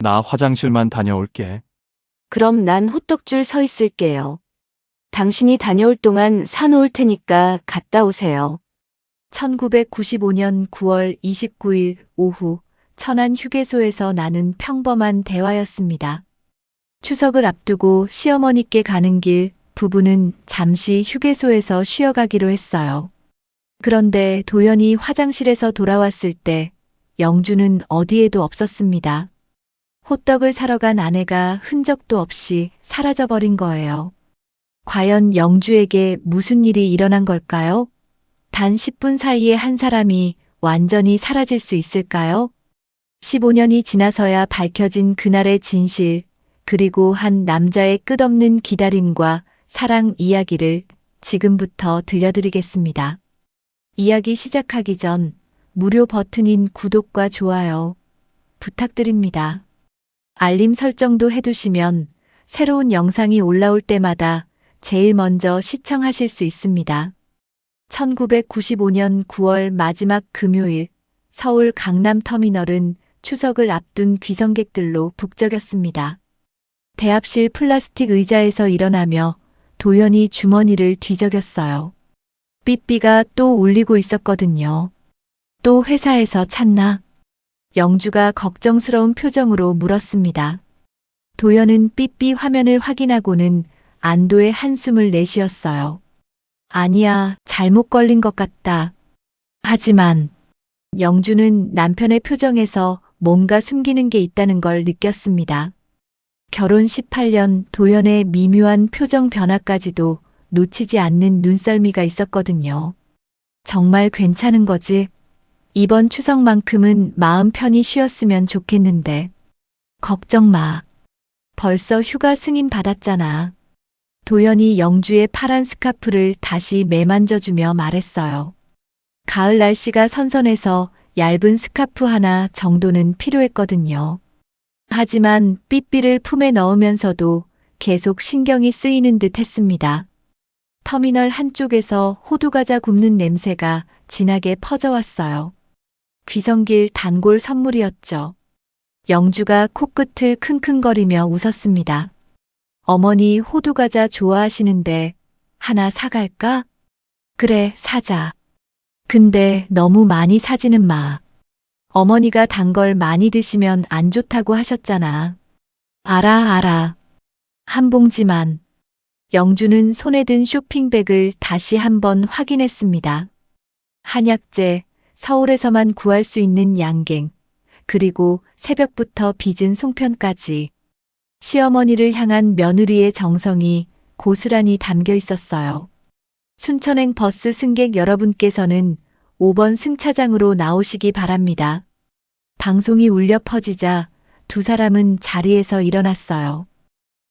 나 화장실만 다녀올게. 그럼 난 호떡줄 서 있을게요. 당신이 다녀올 동안 사놓을 테니까 갔다 오세요. 1995년 9월 29일 오후 천안 휴게소에서 나눈 평범한 대화였습니다. 추석을 앞두고 시어머니께 가는 길 부부는 잠시 휴게소에서 쉬어가기로 했어요. 그런데 도연이 화장실에서 돌아왔을 때 영주는 어디에도 없었습니다. 호떡을 사러 간 아내가 흔적도 없이 사라져버린 거예요. 과연 영주에게 무슨 일이 일어난 걸까요? 단 10분 사이에 한 사람이 완전히 사라질 수 있을까요? 15년이 지나서야 밝혀진 그날의 진실, 그리고 한 남자의 끝없는 기다림과 사랑 이야기를 지금부터 들려드리겠습니다. 이야기 시작하기 전 무료 버튼인 구독과 좋아요 부탁드립니다. 알림 설정도 해두시면 새로운 영상이 올라올 때마다 제일 먼저 시청하실 수 있습니다. 1995년 9월 마지막 금요일 서울 강남터미널은 추석을 앞둔 귀성객들로 북적였습니다. 대합실 플라스틱 의자에서 일어나며 도연이 주머니를 뒤적였어요. 삐삐가 또 울리고 있었거든요. 또 회사에서 찾나? 영주가 걱정스러운 표정으로 물었습니다. 도연은 삐삐 화면을 확인하고는 안도의 한숨을 내쉬었어요. 아니야, 잘못 걸린 것 같다. 하지만 영주는 남편의 표정에서 뭔가 숨기는 게 있다는 걸 느꼈습니다. 결혼 18년 도연의 미묘한 표정 변화까지도 놓치지 않는 눈썰미가 있었거든요. 정말 괜찮은 거지? 이번 추석만큼은 마음 편히 쉬었으면 좋겠는데. 걱정 마. 벌써 휴가 승인 받았잖아. 도연이 영주의 파란 스카프를 다시 매만져주며 말했어요. 가을 날씨가 선선해서 얇은 스카프 하나 정도는 필요했거든요. 하지만 삐삐를 품에 넣으면서도 계속 신경이 쓰이는 듯 했습니다. 터미널 한쪽에서 호두과자 굽는 냄새가 진하게 퍼져왔어요. 귀성길 단골 선물이었죠. 영주가 코끝을 킁킁거리며 웃었습니다. 어머니 호두과자 좋아하시는데 하나 사갈까? 그래, 사자. 근데 너무 많이 사지는 마. 어머니가 단 걸 많이 드시면 안 좋다고 하셨잖아. 알아. 한 봉지만. 영주는 손에 든 쇼핑백을 다시 한번 확인했습니다. 한약재, 서울에서만 구할 수 있는 양갱, 그리고 새벽부터 빚은 송편까지. 시어머니를 향한 며느리의 정성이 고스란히 담겨 있었어요. 순천행 버스 승객 여러분께서는 5번 승차장으로 나오시기 바랍니다. 방송이 울려 퍼지자 두 사람은 자리에서 일어났어요.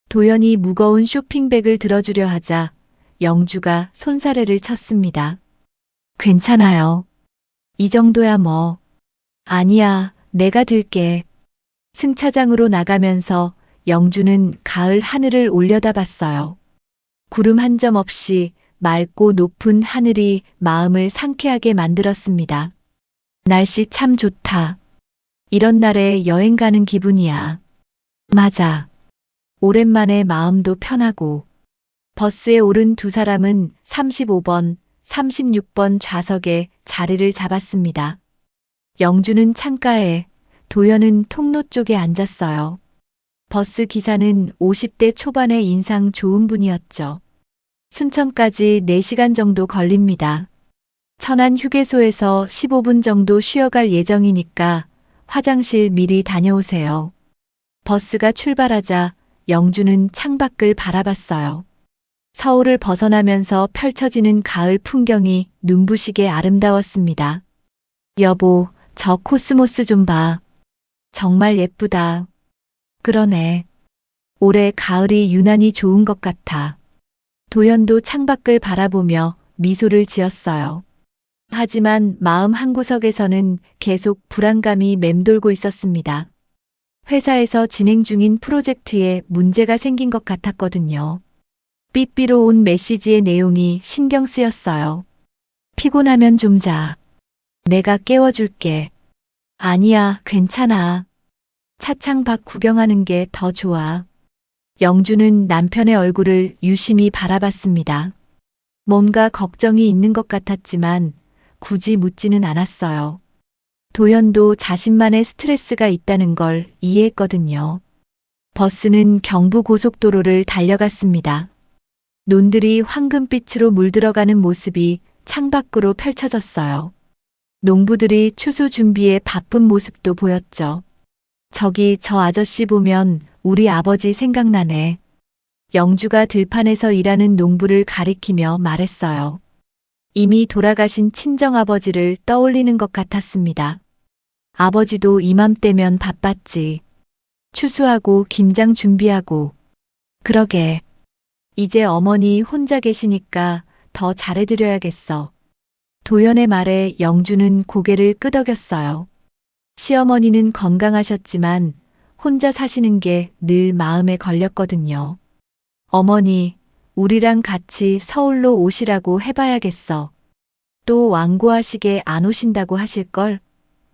도연이 무거운 쇼핑백을 들어주려 하자 영주가 손사래를 쳤습니다. 괜찮아요. 이 정도야 뭐. 아니야, 내가 들게. 승차장으로 나가면서 영주는 가을 하늘을 올려다봤어요. 구름 한 점 없이 맑고 높은 하늘이 마음을 상쾌하게 만들었습니다. 날씨 참 좋다. 이런 날에 여행 가는 기분이야. 맞아. 오랜만에 마음도 편하고. 버스에 오른 두 사람은 35번, 36번 좌석에 자리를 잡았습니다. 영주는 창가에, 도연은 통로 쪽에 앉았어요. 버스 기사는 50대 초반의 인상 좋은 분이었죠. 순천까지 4시간 정도 걸립니다. 천안 휴게소에서 15분 정도 쉬어갈 예정이니까 화장실 미리 다녀오세요. 버스가 출발하자 영주는 창밖을 바라봤어요. 서울을 벗어나면서 펼쳐지는 가을 풍경이 눈부시게 아름다웠습니다. 여보, 저 코스모스 좀 봐. 정말 예쁘다. 그러네. 올해 가을이 유난히 좋은 것 같아. 도연도 창밖을 바라보며 미소를 지었어요. 하지만 마음 한구석에서는 계속 불안감이 맴돌고 있었습니다. 회사에서 진행 중인 프로젝트에 문제가 생긴 것 같았거든요. 삐삐로 온 메시지의 내용이 신경 쓰였어요. 피곤하면 좀 자. 내가 깨워줄게. 아니야, 괜찮아. 차창 밖 구경하는 게 더 좋아. 영주는 남편의 얼굴을 유심히 바라봤습니다. 뭔가 걱정이 있는 것 같았지만 굳이 묻지는 않았어요. 도연도 자신만의 스트레스가 있다는 걸 이해했거든요. 버스는 경부고속도로를 달려갔습니다. 논들이 황금빛으로 물들어가는 모습이 창밖으로 펼쳐졌어요. 농부들이 추수 준비에 바쁜 모습도 보였죠. 저기 저 아저씨 보면 우리 아버지 생각나네. 영주가 들판에서 일하는 농부를 가리키며 말했어요. 이미 돌아가신 친정아버지를 떠올리는 것 같았습니다. 아버지도 이맘때면 바빴지. 추수하고 김장 준비하고. 그러게. 이제 어머니 혼자 계시니까 더 잘해드려야겠어. 도연의 말에 영주는 고개를 끄덕였어요. 시어머니는 건강하셨지만 혼자 사시는 게 늘 마음에 걸렸거든요. 어머니, 우리랑 같이 서울로 오시라고 해봐야겠어. 또 완고하시게 안 오신다고 하실걸?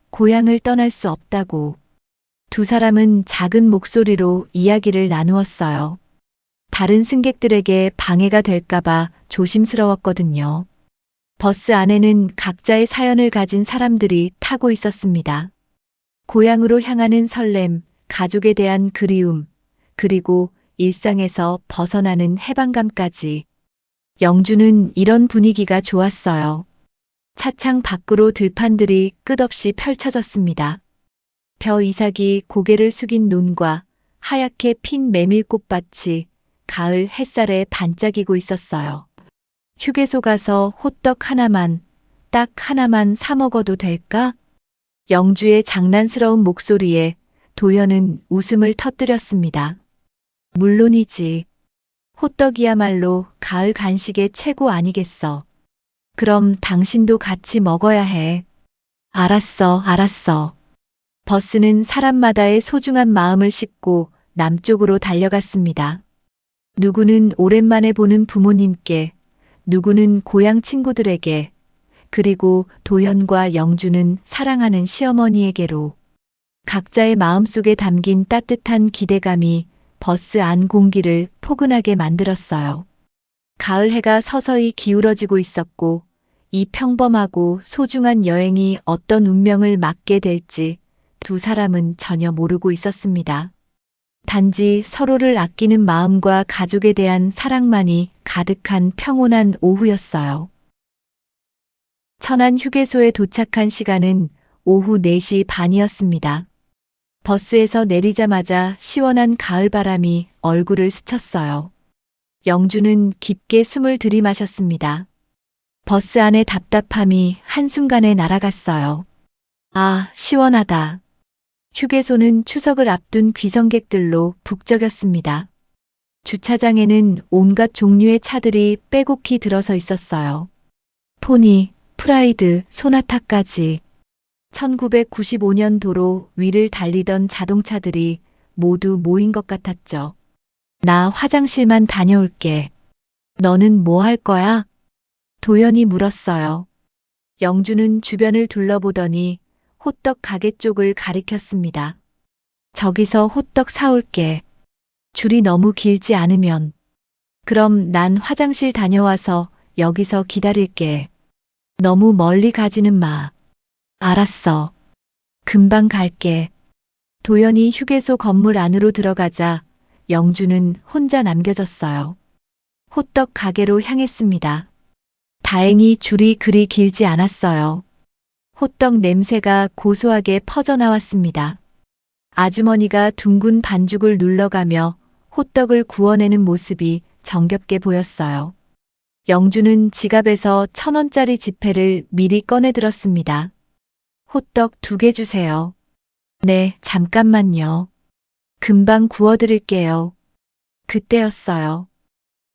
고향을 떠날 수 없다고. 두 사람은 작은 목소리로 이야기를 나누었어요. 다른 승객들에게 방해가 될까봐 조심스러웠거든요. 버스 안에는 각자의 사연을 가진 사람들이 타고 있었습니다. 고향으로 향하는 설렘, 가족에 대한 그리움, 그리고 일상에서 벗어나는 해방감까지. 영주는 이런 분위기가 좋았어요. 차창 밖으로 들판들이 끝없이 펼쳐졌습니다. 벼 이삭이 고개를 숙인 논과 하얗게 핀 메밀꽃밭이 가을 햇살에 반짝이고 있었어요. 휴게소 가서 호떡 하나만, 딱 하나만 사 먹어도 될까? 영주의 장난스러운 목소리에 도연은 웃음을 터뜨렸습니다. 물론이지. 호떡이야말로 가을 간식의 최고 아니겠어. 그럼 당신도 같이 먹어야 해. 알았어, 알았어. 버스는 사람마다의 소중한 마음을 싣고 남쪽으로 달려갔습니다. 누구는 오랜만에 보는 부모님께, 누구는 고향 친구들에게, 그리고 도연과 영주는 사랑하는 시어머니에게로. 각자의 마음속에 담긴 따뜻한 기대감이 버스 안 공기를 포근하게 만들었어요. 가을 해가 서서히 기울어지고 있었고, 이 평범하고 소중한 여행이 어떤 운명을 맞게 될지 두 사람은 전혀 모르고 있었습니다. 단지 서로를 아끼는 마음과 가족에 대한 사랑만이 가득한 평온한 오후였어요. 천안 휴게소에 도착한 시간은 오후 4시 반이었습니다. 버스에서 내리자마자 시원한 가을바람이 얼굴을 스쳤어요. 영주는 깊게 숨을 들이마셨습니다. 버스 안의 답답함이 한순간에 날아갔어요. 아, 시원하다. 휴게소는 추석을 앞둔 귀성객들로 북적였습니다. 주차장에는 온갖 종류의 차들이 빼곡히 들어서 있었어요. 포니, 프라이드, 소나타까지. 1995년도로 위를 달리던 자동차들이 모두 모인 것 같았죠. 나 화장실만 다녀올게. 너는 뭐 할 거야? 도연이 물었어요. 영주는 주변을 둘러보더니 호떡 가게 쪽을 가리켰습니다. 저기서 호떡 사올게. 줄이 너무 길지 않으면. 그럼 난 화장실 다녀와서 여기서 기다릴게. 너무 멀리 가지는 마. 알았어. 금방 갈게. 도연이 휴게소 건물 안으로 들어가자 영주는 혼자 남겨졌어요. 호떡 가게로 향했습니다. 다행히 줄이 그리 길지 않았어요. 호떡 냄새가 고소하게 퍼져나왔습니다. 아주머니가 둥근 반죽을 눌러가며 호떡을 구워내는 모습이 정겹게 보였어요. 영주는 지갑에서 1,000원짜리 지폐를 미리 꺼내들었습니다. 호떡 2개 주세요. 네, 잠깐만요. 금방 구워드릴게요. 그때였어요.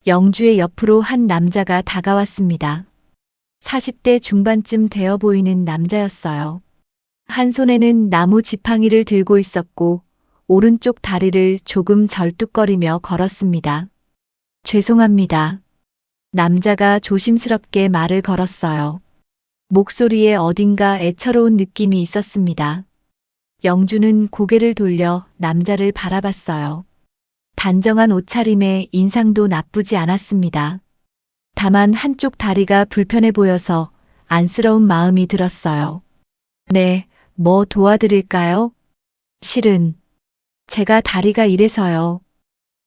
영주의 옆으로 한 남자가 다가왔습니다. 40대 중반쯤 되어 보이는 남자였어요. 한 손에는 나무 지팡이를 들고 있었고 오른쪽 다리를 조금 절뚝거리며 걸었습니다. 죄송합니다. 남자가 조심스럽게 말을 걸었어요. 목소리에 어딘가 애처로운 느낌이 있었습니다. 영주는 고개를 돌려 남자를 바라봤어요. 단정한 옷차림에 인상도 나쁘지 않았습니다. 다만 한쪽 다리가 불편해 보여서 안쓰러운 마음이 들었어요. 네, 뭐 도와드릴까요? 실은 제가 다리가 이래서요.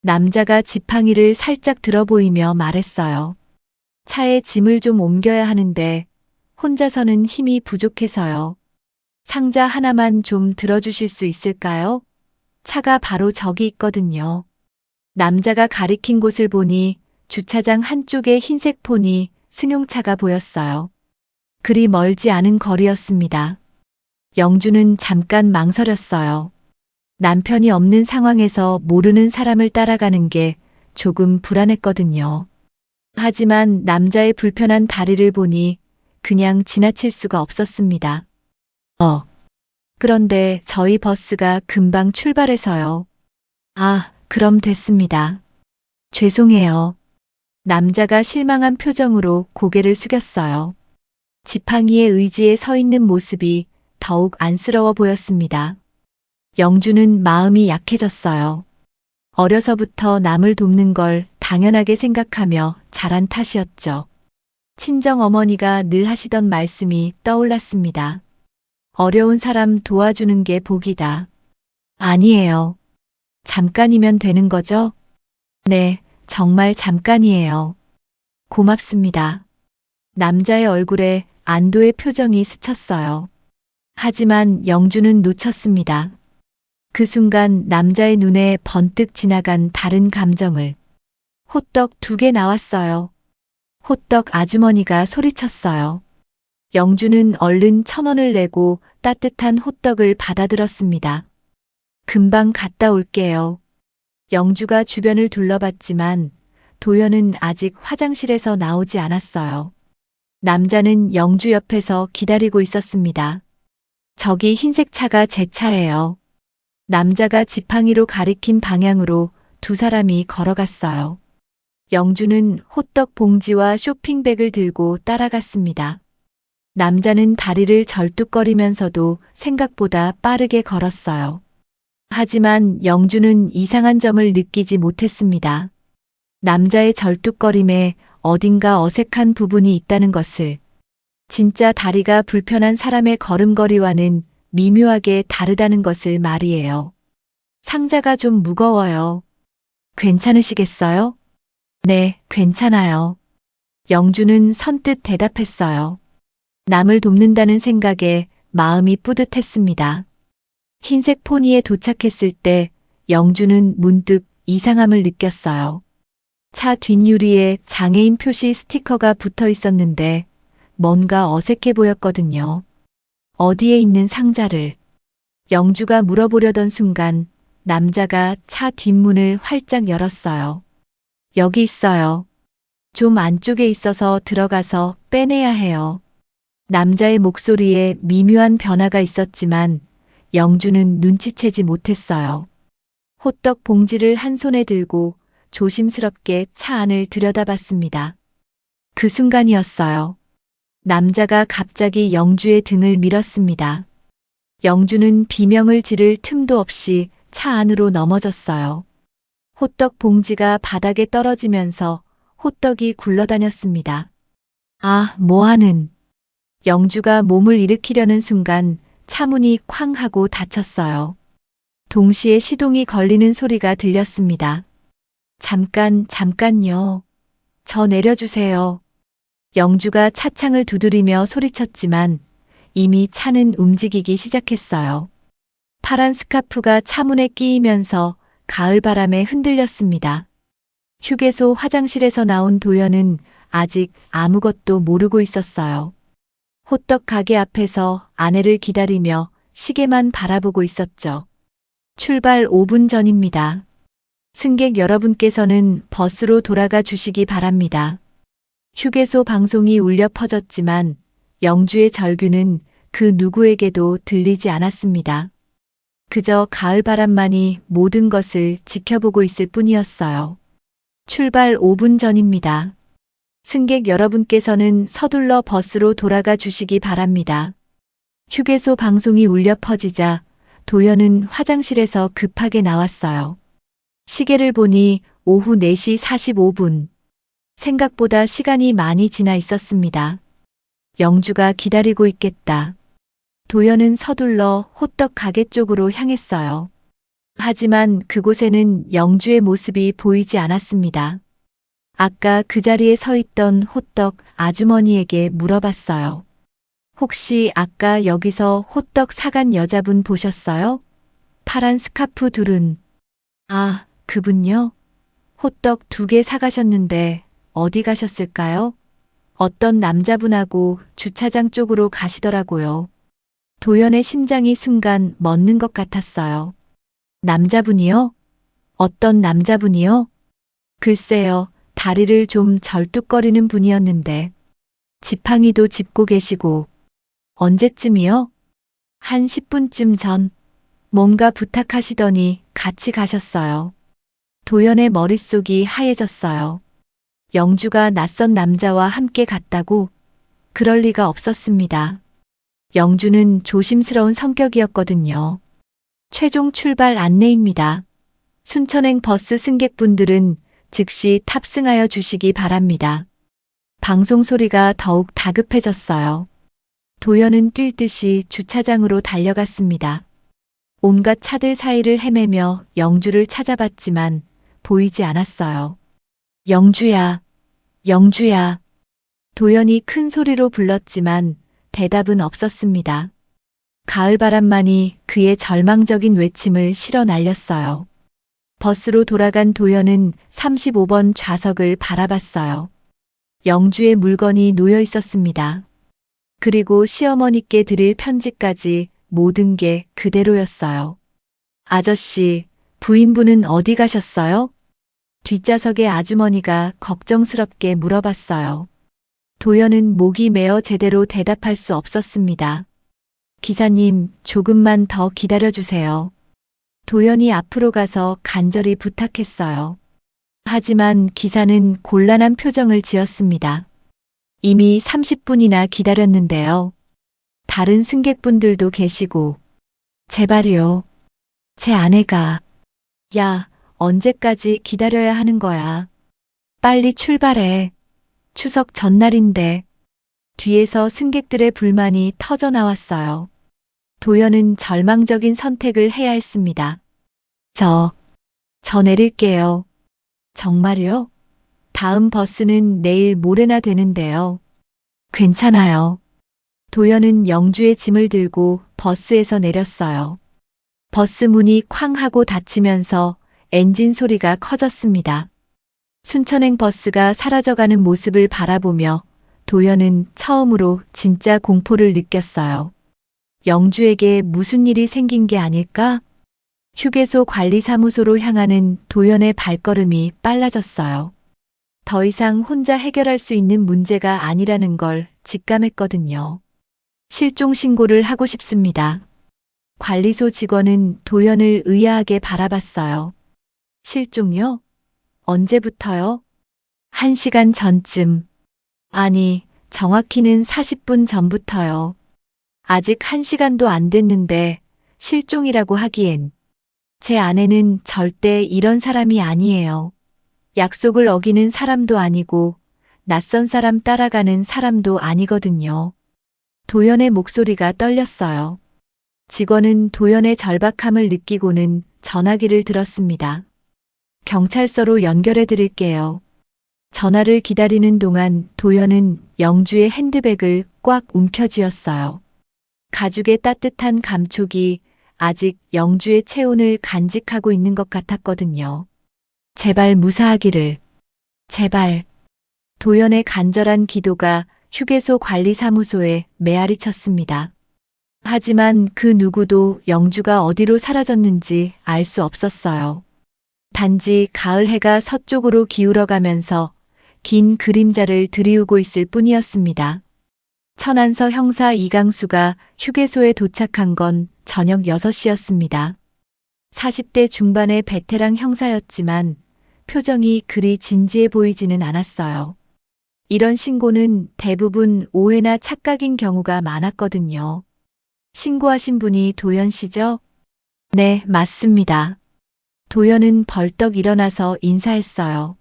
남자가 지팡이를 살짝 들어 보이며 말했어요. 차에 짐을 좀 옮겨야 하는데 혼자서는 힘이 부족해서요. 상자 하나만 좀 들어주실 수 있을까요? 차가 바로 저기 있거든요. 남자가 가리킨 곳을 보니 주차장 한쪽에 흰색 포니 승용차가 보였어요. 그리 멀지 않은 거리였습니다. 영주는 잠깐 망설였어요. 남편이 없는 상황에서 모르는 사람을 따라가는 게 조금 불안했거든요. 하지만 남자의 불편한 다리를 보니 그냥 지나칠 수가 없었습니다. 그런데 저희 버스가 금방 출발해서요. 아, 그럼 됐습니다. 죄송해요. 남자가 실망한 표정으로 고개를 숙였어요. 지팡이의 의지에 서 있는 모습이 더욱 안쓰러워 보였습니다. 영주는 마음이 약해졌어요. 어려서부터 남을 돕는 걸 당연하게 생각하며 자란 탓이었죠. 친정 어머니가 늘 하시던 말씀이 떠올랐습니다. 어려운 사람 도와주는 게 복이다. 아니에요. 잠깐이면 되는 거죠? 네, 정말 잠깐이에요. 고맙습니다. 남자의 얼굴에 안도의 표정이 스쳤어요. 하지만 영주는 놓쳤습니다. 그 순간 남자의 눈에 번뜩 지나간 다른 감정을. 호떡 2개 나왔어요. 호떡 아주머니가 소리쳤어요. 영주는 얼른 1,000원을 내고 따뜻한 호떡을 받아들었습니다. 금방 갔다 올게요. 영주가 주변을 둘러봤지만 도연은 아직 화장실에서 나오지 않았어요. 남자는 영주 옆에서 기다리고 있었습니다. 저기 흰색 차가 제 차예요. 남자가 지팡이로 가리킨 방향으로 두 사람이 걸어갔어요. 영주는 호떡 봉지와 쇼핑백을 들고 따라갔습니다. 남자는 다리를 절뚝거리면서도 생각보다 빠르게 걸었어요. 하지만 영주는 이상한 점을 느끼지 못했습니다. 남자의 절뚝거림에 어딘가 어색한 부분이 있다는 것을. 진짜 다리가 불편한 사람의 걸음걸이와는 미묘하게 다르다는 것을 말이에요. 상자가 좀 무거워요. 괜찮으시겠어요? 네, 괜찮아요. 영주는 선뜻 대답했어요. 남을 돕는다는 생각에 마음이 뿌듯했습니다. 흰색 포니에 도착했을 때 영주는 문득 이상함을 느꼈어요. 차 뒷유리에 장애인 표시 스티커가 붙어 있었는데 뭔가 어색해 보였거든요. 어디에 있는 상자를? 영주가 물어보려던 순간 남자가 차 뒷문을 활짝 열었어요. 여기 있어요. 좀 안쪽에 있어서 들어가서 빼내야 해요. 남자의 목소리에 미묘한 변화가 있었지만 영주는 눈치채지 못했어요. 호떡 봉지를 한 손에 들고 조심스럽게 차 안을 들여다봤습니다. 그 순간이었어요. 남자가 갑자기 영주의 등을 밀었습니다. 영주는 비명을 지를 틈도 없이 차 안으로 넘어졌어요. 호떡 봉지가 바닥에 떨어지면서 호떡이 굴러다녔습니다. 아, 뭐하는. 영주가 몸을 일으키려는 순간 차문이 쾅 하고 닫혔어요. 동시에 시동이 걸리는 소리가 들렸습니다. 잠깐요. 저 내려주세요. 영주가 차창을 두드리며 소리쳤지만 이미 차는 움직이기 시작했어요. 파란 스카프가 차문에 끼이면서 가을 바람에 흔들렸습니다. 휴게소 화장실에서 나온 도연은 아직 아무것도 모르고 있었어요. 호떡 가게 앞에서 아내를 기다리며 시계만 바라보고 있었죠. 출발 5분 전입니다. 승객 여러분께서는 버스로 돌아가 주시기 바랍니다. 휴게소 방송이 울려 퍼졌지만 영주의 절규는 그 누구에게도 들리지 않았습니다. 그저 가을 바람만이 모든 것을 지켜보고 있을 뿐이었어요. 출발 5분 전입니다. 승객 여러분께서는 서둘러 버스로 돌아가 주시기 바랍니다. 휴게소 방송이 울려 퍼지자 도연은 화장실에서 급하게 나왔어요. 시계를 보니 오후 4시 45분. 생각보다 시간이 많이 지나 있었습니다. 영주가 기다리고 있겠다. 도연은 서둘러 호떡 가게 쪽으로 향했어요. 하지만 그곳에는 영주의 모습이 보이지 않았습니다. 아까 그 자리에 서 있던 호떡 아주머니에게 물어봤어요. 혹시 아까 여기서 호떡 사간 여자분 보셨어요? 파란 스카프 두른. 아, 그분요? 호떡 2개 사가셨는데 어디 가셨을까요? 어떤 남자분하고 주차장 쪽으로 가시더라고요. 도연의 심장이 순간 멎는 것 같았어요. 남자분이요? 어떤 남자분이요? 글쎄요, 다리를 좀 절뚝거리는 분이었는데. 지팡이도 짚고 계시고. 언제쯤이요? 한 10분쯤 전. 뭔가 부탁하시더니 같이 가셨어요. 도연의 머릿속이 하얘졌어요. 영주가 낯선 남자와 함께 갔다고? 그럴 리가 없었습니다. 영주는 조심스러운 성격이었거든요. 최종 출발 안내입니다. 순천행 버스 승객분들은 즉시 탑승하여 주시기 바랍니다. 방송 소리가 더욱 다급해졌어요. 도연은 뛸 듯이 주차장으로 달려갔습니다. 온갖 차들 사이를 헤매며 영주를 찾아봤지만 보이지 않았어요. 영주야, 영주야. 도연이 큰 소리로 불렀지만 대답은 없었습니다. 가을바람만이 그의 절망적인 외침을 실어 날렸어요. 버스로 돌아간 도연은 35번 좌석을 바라봤어요. 영주의 물건이 놓여 있었습니다. 그리고 시어머니께 드릴 편지까지 모든 게 그대로였어요. 아저씨, 부인분은 어디 가셨어요? 뒷좌석의 아주머니가 걱정스럽게 물어봤어요. 도연은 목이 메어 제대로 대답할 수 없었습니다. 기사님, 조금만 더 기다려주세요. 도연이 앞으로 가서 간절히 부탁했어요. 하지만 기사는 곤란한 표정을 지었습니다. 이미 30분이나 기다렸는데요. 다른 승객분들도 계시고. 제발요. 제 아내가. 야, 언제까지 기다려야 하는 거야? 빨리 출발해. 추석 전날인데. 뒤에서 승객들의 불만이 터져 나왔어요. 도연은 절망적인 선택을 해야 했습니다. 저 내릴게요. 정말요? 다음 버스는 내일 모레나 되는데요. 괜찮아요. 도연은 영주의 짐을 들고 버스에서 내렸어요. 버스 문이 쾅 하고 닫히면서 엔진 소리가 커졌습니다. 순천행 버스가 사라져가는 모습을 바라보며 도연은 처음으로 진짜 공포를 느꼈어요. 영주에게 무슨 일이 생긴 게 아닐까? 휴게소 관리사무소로 향하는 도연의 발걸음이 빨라졌어요. 더 이상 혼자 해결할 수 있는 문제가 아니라는 걸 직감했거든요. 실종 신고를 하고 싶습니다. 관리소 직원은 도연을 의아하게 바라봤어요. 실종요? 언제부터요? 1시간 전쯤. 아니, 정확히는 40분 전부터요. 아직 1시간도 안 됐는데 실종이라고 하기엔. 제 아내는 절대 이런 사람이 아니에요. 약속을 어기는 사람도 아니고 낯선 사람 따라가는 사람도 아니거든요. 도연의 목소리가 떨렸어요. 직원은 도연의 절박함을 느끼고는 전화기를 들었습니다. 경찰서로 연결해 드릴게요. 전화를 기다리는 동안 도연은 영주의 핸드백을 꽉 움켜쥐었어요. 가죽의 따뜻한 감촉이 아직 영주의 체온을 간직하고 있는 것 같았거든요. 제발 무사하기를. 제발. 도연의 간절한 기도가 휴게소 관리사무소에 메아리 쳤습니다. 하지만 그 누구도 영주가 어디로 사라졌는지 알 수 없었어요. 단지 가을 해가 서쪽으로 기울어가면서 긴 그림자를 드리우고 있을 뿐이었습니다. 천안서 형사 이강수가 휴게소에 도착한 건 저녁 6시였습니다. 40대 중반의 베테랑 형사였지만 표정이 그리 진지해 보이지는 않았어요. 이런 신고는 대부분 오해나 착각인 경우가 많았거든요. 신고하신 분이 도연 씨죠? 네, 맞습니다. 도연은 벌떡 일어나서 인사했어요.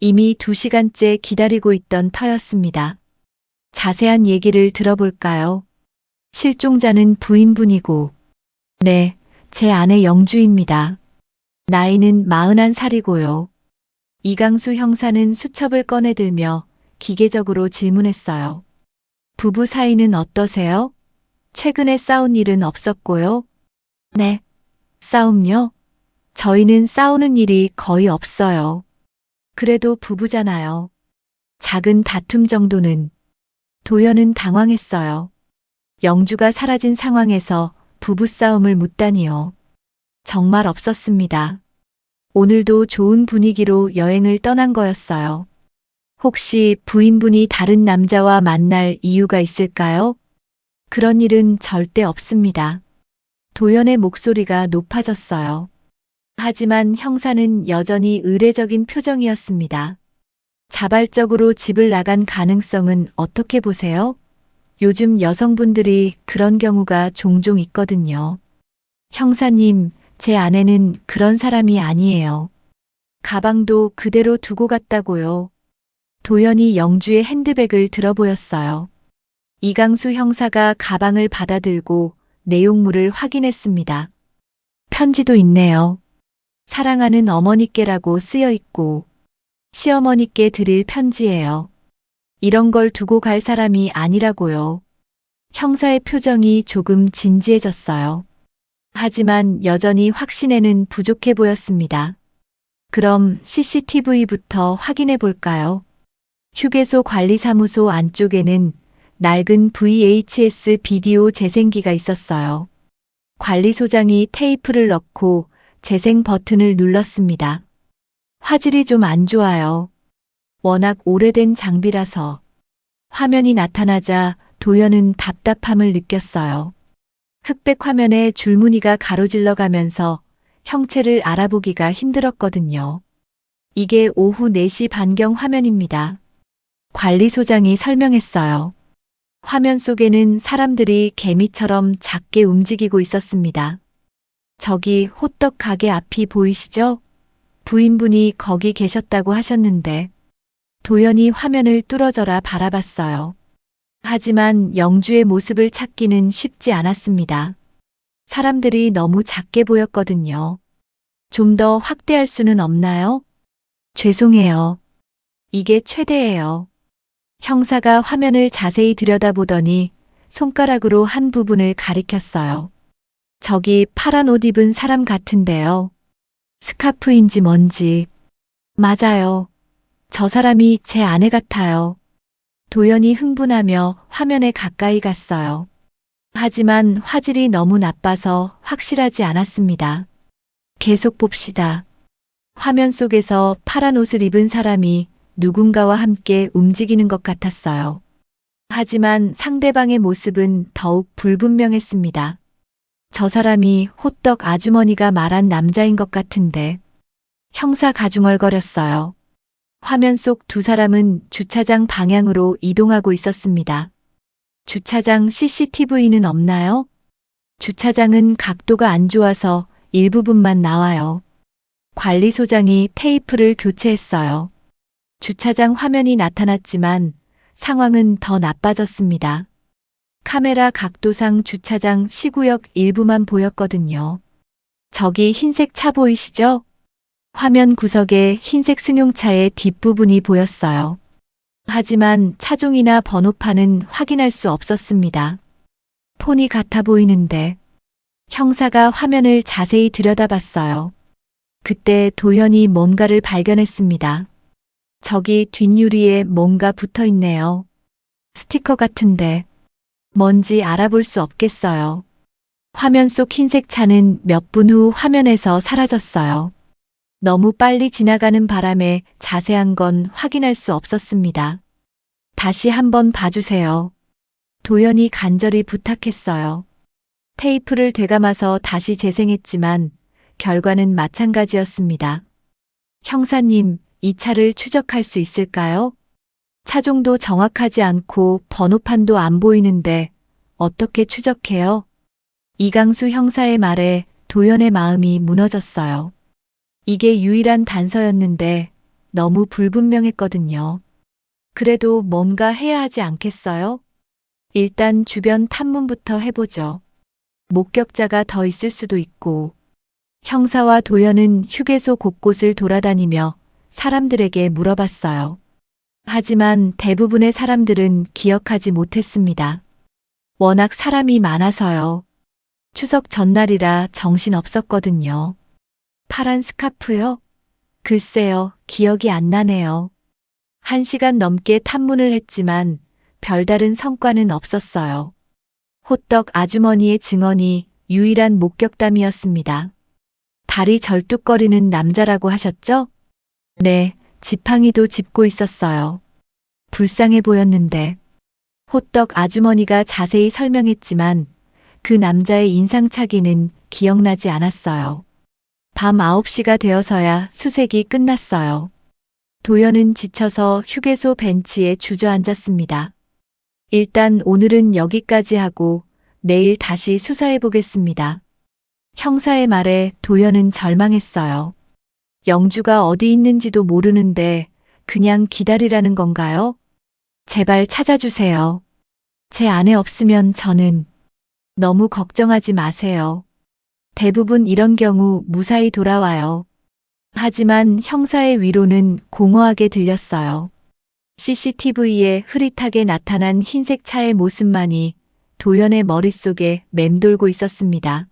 이미 2시간째 기다리고 있던 터였습니다. 자세한 얘기를 들어볼까요? 실종자는 부인분이고, 네, 제 아내 영주입니다. 나이는 41살이고요. 이강수 형사는 수첩을 꺼내들며 기계적으로 질문했어요. 부부 사이는 어떠세요? 최근에 싸운 일은 없었고요. 네. 싸움요? 저희는 싸우는 일이 거의 없어요. 그래도 부부잖아요. 작은 다툼 정도는. 도연은 당황했어요. 영주가 사라진 상황에서 부부싸움을 묻다니요. 정말 없었습니다. 오늘도 좋은 분위기로 여행을 떠난 거였어요. 혹시 부인분이 다른 남자와 만날 이유가 있을까요? 그런 일은 절대 없습니다. 도연의 목소리가 높아졌어요. 하지만 형사는 여전히 의례적인 표정이었습니다. 자발적으로 집을 나간 가능성은 어떻게 보세요? 요즘 여성분들이 그런 경우가 종종 있거든요. 형사님, 제 아내는 그런 사람이 아니에요. 가방도 그대로 두고 갔다고요. 도연이 영주의 핸드백을 들어보였어요. 이강수 형사가 가방을 받아들고 내용물을 확인했습니다. 편지도 있네요. 사랑하는 어머니께라고 쓰여 있고, 시어머니께 드릴 편지예요. 이런 걸 두고 갈 사람이 아니라고요. 형사의 표정이 조금 진지해졌어요. 하지만 여전히 확신에는 부족해 보였습니다. 그럼 CCTV부터 확인해 볼까요? 휴게소 관리사무소 안쪽에는 낡은 VHS 비디오 재생기가 있었어요. 관리소장이 테이프를 넣고 재생 버튼을 눌렀습니다. 화질이 좀 안 좋아요. 워낙 오래된 장비라서. 화면이 나타나자 도연은 답답함을 느꼈어요. 흑백 화면에 줄무늬가 가로질러 가면서 형체를 알아보기가 힘들었거든요. 이게 오후 4시 반경 화면입니다. 관리소장이 설명했어요. 화면 속에는 사람들이 개미처럼 작게 움직이고 있었습니다. 저기 호떡 가게 앞이 보이시죠? 부인분이 거기 계셨다고 하셨는데, 도연이 화면을 뚫어져라 바라봤어요. 하지만 영주의 모습을 찾기는 쉽지 않았습니다. 사람들이 너무 작게 보였거든요. 좀 더 확대할 수는 없나요? 죄송해요. 이게 최대예요. 형사가 화면을 자세히 들여다보더니 손가락으로 한 부분을 가리켰어요. 저기 파란 옷 입은 사람 같은데요. 스카프인지 뭔지. 맞아요. 저 사람이 제 아내 같아요. 도연이 흥분하며 화면에 가까이 갔어요. 하지만 화질이 너무 나빠서 확실하지 않았습니다. 계속 봅시다. 화면 속에서 파란 옷을 입은 사람이 누군가와 함께 움직이는 것 같았어요. 하지만 상대방의 모습은 더욱 불분명했습니다. 저 사람이 호떡 아주머니가 말한 남자인 것 같은데. 형사 가중얼거렸어요. 화면 속 두 사람은 주차장 방향으로 이동하고 있었습니다. 주차장 CCTV는 없나요? 주차장은 각도가 안 좋아서 일부분만 나와요. 관리소장이 테이프를 교체했어요. 주차장 화면이 나타났지만 상황은 더 나빠졌습니다. 카메라 각도상 주차장 시구역 일부만 보였거든요. 저기 흰색 차 보이시죠? 화면 구석에 흰색 승용차의 뒷부분이 보였어요. 하지만 차종이나 번호판은 확인할 수 없었습니다. 폰이 같아 보이는데. 형사가 화면을 자세히 들여다봤어요. 그때 도연이 뭔가를 발견했습니다. 저기 뒷유리에 뭔가 붙어 있네요. 스티커 같은데. 뭔지 알아볼 수 없겠어요. 화면 속 흰색 차는 몇 분 후 화면에서 사라졌어요. 너무 빨리 지나가는 바람에 자세한 건 확인할 수 없었습니다. 다시 한번 봐주세요. 도연이 간절히 부탁했어요. 테이프를 되감아서 다시 재생했지만 결과는 마찬가지였습니다. 형사님, 이 차를 추적할 수 있을까요? 차종도 정확하지 않고 번호판도 안 보이는데 어떻게 추적해요? 이강수 형사의 말에 도연의 마음이 무너졌어요. 이게 유일한 단서였는데 너무 불분명했거든요. 그래도 뭔가 해야 하지 않겠어요? 일단 주변 탐문부터 해보죠. 목격자가 더 있을 수도 있고. 형사와 도연은 휴게소 곳곳을 돌아다니며 사람들에게 물어봤어요. 하지만 대부분의 사람들은 기억하지 못했습니다. 워낙 사람이 많아서요. 추석 전날이라 정신 없었거든요. 파란 스카프요? 글쎄요, 기억이 안 나네요. 1시간 넘게 탐문을 했지만 별다른 성과는 없었어요. 호떡 아주머니의 증언이 유일한 목격담이었습니다. 다리 절뚝거리는 남자라고 하셨죠? 네, 지팡이도 짚고 있었어요. 불쌍해 보였는데. 호떡 아주머니가 자세히 설명했지만 그 남자의 인상착의는 기억나지 않았어요. 밤 9시가 되어서야 수색이 끝났어요. 도연은 지쳐서 휴게소 벤치에 주저앉았습니다. 일단 오늘은 여기까지 하고 내일 다시 수사해 보겠습니다. 형사의 말에 도연은 절망했어요. 영주가 어디 있는지도 모르는데 그냥 기다리라는 건가요? 제발 찾아주세요. 제 아내 없으면 저는. 너무 걱정하지 마세요. 대부분 이런 경우 무사히 돌아와요. 하지만 형사의 위로는 공허하게 들렸어요. CCTV에 흐릿하게 나타난 흰색 차의 모습만이 도연의 머릿속에 맴돌고 있었습니다.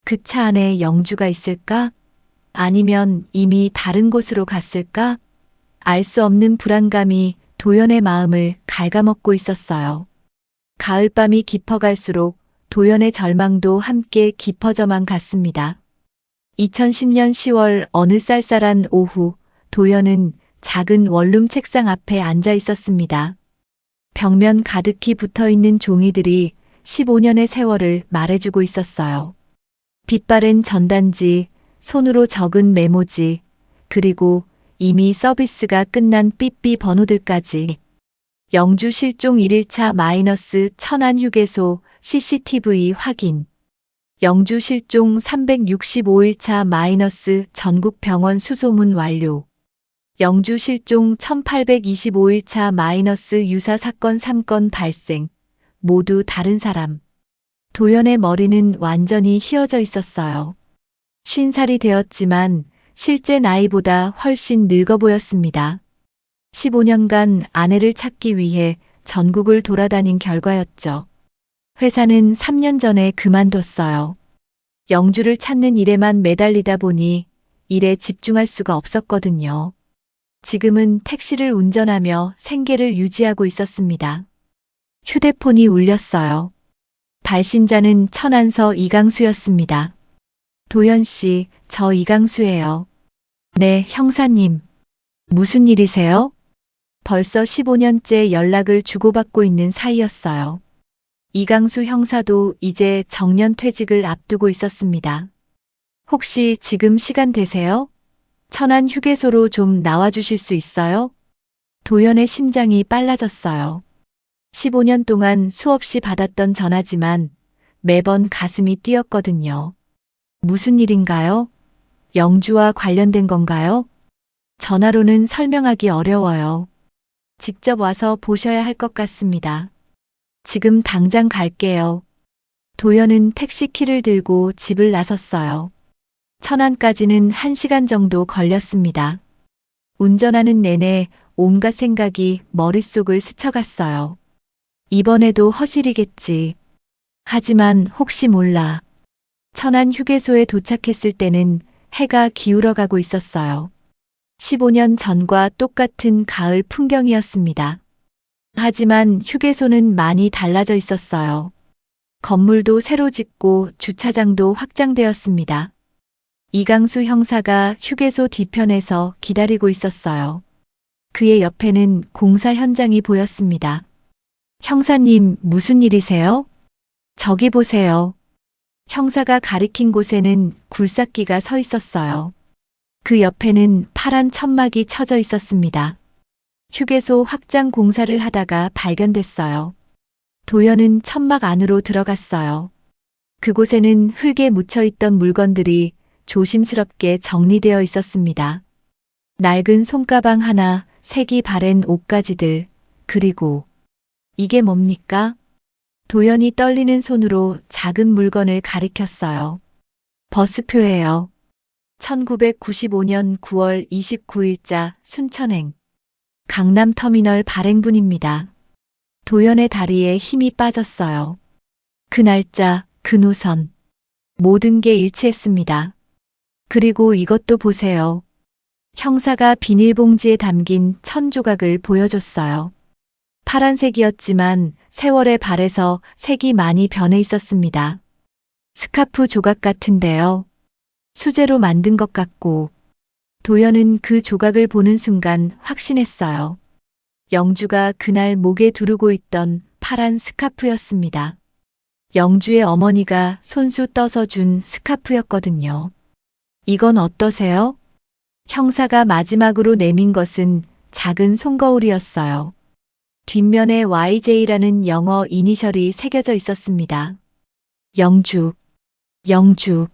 그 차 안에 영주가 있을까? 아니면 이미 다른 곳으로 갔을까? 알 수 없는 불안감이 도연의 마음을 갉아먹고 있었어요. 가을밤이 깊어갈수록 도연의 절망도 함께 깊어져만 갔습니다. 2010년 10월 어느 쌀쌀한 오후, 도연은 작은 원룸 책상 앞에 앉아 있었습니다. 벽면 가득히 붙어있는 종이들이 15년의 세월을 말해주고 있었어요. 빛바랜 전단지, 손으로 적은 메모지, 그리고 이미 서비스가 끝난 삐삐 번호들까지. 영주 실종 1일차 마이너스 천안 휴게소 CCTV 확인. 영주 실종 365일차 마이너스 전국 병원 수소문 완료. 영주 실종 1825일차 마이너스 유사 사건 3건 발생. 모두 다른 사람. 도연의 머리는 완전히 휘어져 있었어요. 50살이 되었지만 실제 나이보다 훨씬 늙어 보였습니다. 15년간 아내를 찾기 위해 전국을 돌아다닌 결과였죠. 회사는 3년 전에 그만뒀어요. 영주를 찾는 일에만 매달리다 보니 일에 집중할 수가 없었거든요. 지금은 택시를 운전하며 생계를 유지하고 있었습니다. 휴대폰이 울렸어요. 발신자는 천안서 이강수였습니다. 도연 씨, 저 이강수예요. 네, 형사님. 무슨 일이세요? 벌써 15년째 연락을 주고받고 있는 사이였어요. 이강수 형사도 이제 정년 퇴직을 앞두고 있었습니다. 혹시 지금 시간 되세요? 천안 휴게소로 좀 나와주실 수 있어요? 도연의 심장이 빨라졌어요. 15년 동안 수없이 받았던 전화지만 매번 가슴이 뛰었거든요. 무슨 일인가요? 영주와 관련된 건가요? 전화로는 설명하기 어려워요. 직접 와서 보셔야 할 것 같습니다. 지금 당장 갈게요. 도연은 택시키를 들고 집을 나섰어요. 천안까지는 1시간 정도 걸렸습니다. 운전하는 내내 온갖 생각이 머릿속을 스쳐갔어요. 이번에도 허실이겠지. 하지만 혹시 몰라. 천안 휴게소에 도착했을 때는 해가 기울어 가고 있었어요. 15년 전과 똑같은 가을 풍경이었습니다. 하지만 휴게소는 많이 달라져 있었어요. 건물도 새로 짓고 주차장도 확장되었습니다. 이강수 형사가 휴게소 뒤편에서 기다리고 있었어요. 그의 옆에는 공사 현장이 보였습니다. 형사님, 무슨 일이세요? 저기 보세요. 형사가 가리킨 곳에는 굴삭기가 서 있었어요. 그 옆에는 파란 천막이 쳐져 있었습니다. 휴게소 확장 공사를 하다가 발견됐어요. 도연은 천막 안으로 들어갔어요. 그곳에는 흙에 묻혀 있던 물건들이 조심스럽게 정리되어 있었습니다. 낡은 손가방 하나, 색이 바랜 옷가지들, 그리고 이게 뭡니까? 도연이 떨리는 손으로 작은 물건을 가리켰어요. 버스표예요. 1995년 9월 29일자 순천행. 강남터미널 발행분입니다. 도연의 다리에 힘이 빠졌어요. 그 날짜, 그 노선. 모든 게 일치했습니다. 그리고 이것도 보세요. 형사가 비닐봉지에 담긴 1000조각을 보여줬어요. 파란색이었지만 세월의 발에서 색이 많이 변해 있었습니다. 스카프 조각 같은데요. 수제로 만든 것 같고, 도연은 그 조각을 보는 순간 확신했어요. 영주가 그날 목에 두르고 있던 파란 스카프였습니다. 영주의 어머니가 손수 떠서 준 스카프였거든요. 이건 어떠세요? 형사가 마지막으로 내민 것은 작은 손거울이었어요. 뒷면에 YJ라는 영어 이니셜이 새겨져 있었습니다. 영주, 영주.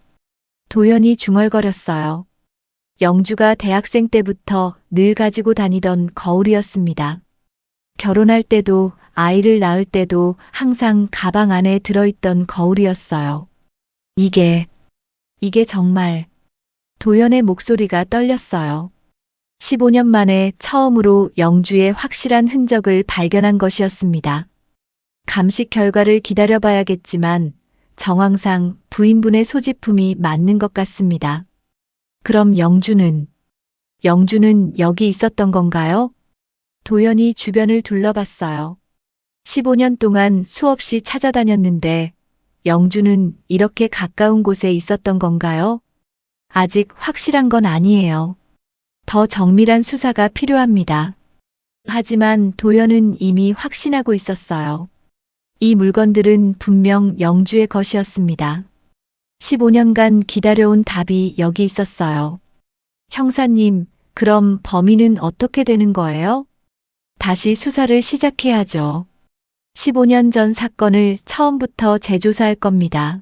도연이 중얼거렸어요. 영주가 대학생 때부터 늘 가지고 다니던 거울이었습니다. 결혼할 때도 아이를 낳을 때도 항상 가방 안에 들어있던 거울이었어요. 이게 정말. 도연의 목소리가 떨렸어요. 15년 만에 처음으로 영주의 확실한 흔적을 발견한 것이었습니다. 감식 결과를 기다려봐야겠지만 정황상 부인분의 소지품이 맞는 것 같습니다. 그럼 영주는 여기 있었던 건가요? 도연이 주변을 둘러봤어요. 15년 동안 수없이 찾아다녔는데 영주는 이렇게 가까운 곳에 있었던 건가요? 아직 확실한 건 아니에요. 더 정밀한 수사가 필요합니다. 하지만 도연은 이미 확신하고 있었어요. 이 물건들은 분명 영주의 것이었습니다. 15년간 기다려온 답이 여기 있었어요. 형사님, 그럼 범인은 어떻게 되는 거예요? 다시 수사를 시작해야죠. 15년 전 사건을 처음부터 재조사할 겁니다.